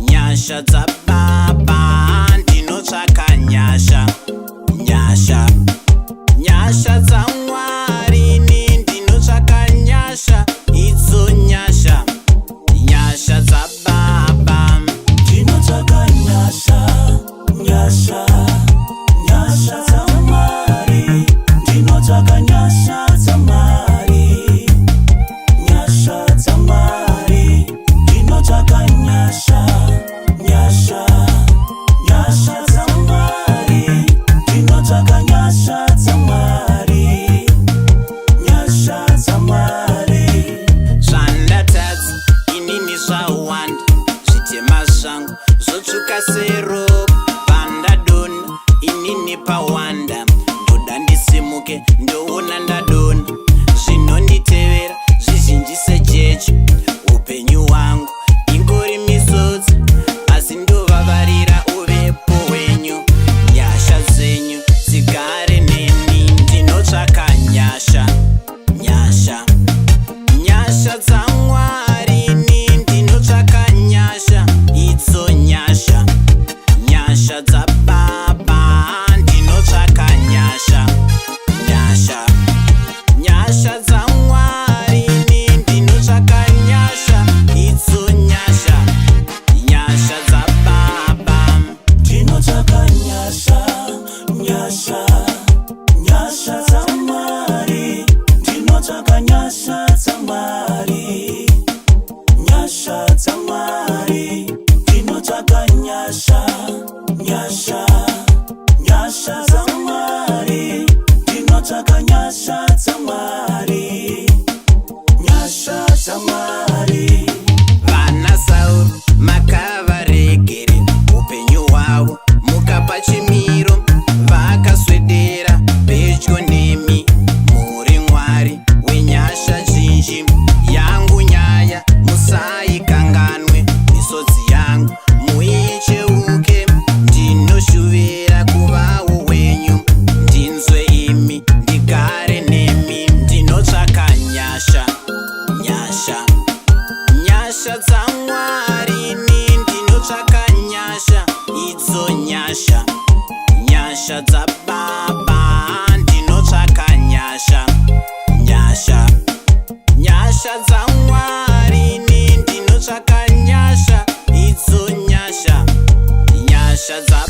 Nyasha dza baba ndinotsvaka nyasha, nyasha, nyasha dza Mwari ini ndinotsvaka nyasha, idzo nyasha, nyasha dza baba ndinotsvaka nyasha, nyasha, nyasha dza Mwari, ndinotsvaka nyasha dza Mwari, nyasha dza Mwari, ndinotsvaka nyasha. Nyasha, nyasha dza Mwari, ndinotsvaka nyasha dza Mwari, nyasha dza Mwari. Zvandatadza inini zvawanda, zvitema zvangu zvotsvuka seropa, ndadona inini pawanda, ndoda ndisimuke ndoona ndadona, zvinonditevera zvizhinji sejecha, upenyu hwangu ingori misodzi, asi ndovavarira uvepo hwenyu, nyasha dzenyu dzigare neni, ndinotsvaka nyasha, nyasha, nyasha dza Mwari ini ndinotsvaka nyasha, idzo nyasha, nyasha dza baba ndinotsvaka nyasha, nyasha, nyasha dza Mwari ini ndinotsvaka nyasha, idzo nyasha, nyasha dza baba Ndinotsvaka nyasha, nyasha, nyasha dza Mwari, ndinotsvaka nyasha dza Mwari, nyasha dza Mwari, ndinotsvaka nyasha, nyasha, nyasha dza Mwari, ndinotsvaka nyasha dza Mwari, nyasha dza Mwari. vana Sauro makavaregere upenyu hwavo, mukapa chimiro vakaswedera pedyo nemi, muri Mwari wenyasha zhinji, yangu nyaya musaikanganwe, misodzi yangu muicheuke, ndinoshuvira kuvawo wenyu, ndinzwe imi ndigare nemi, ndinotsvaka nyasha, nyasha, nyasha dza Mwari ini ndinotsvaka nyasha, idzo nyasha, nyasha dza baba ndinotsvaka nyasha, nyasha, nyasha dza Mwari ini ndinotsvaka nyasha, idzo nyasha, nyasha dza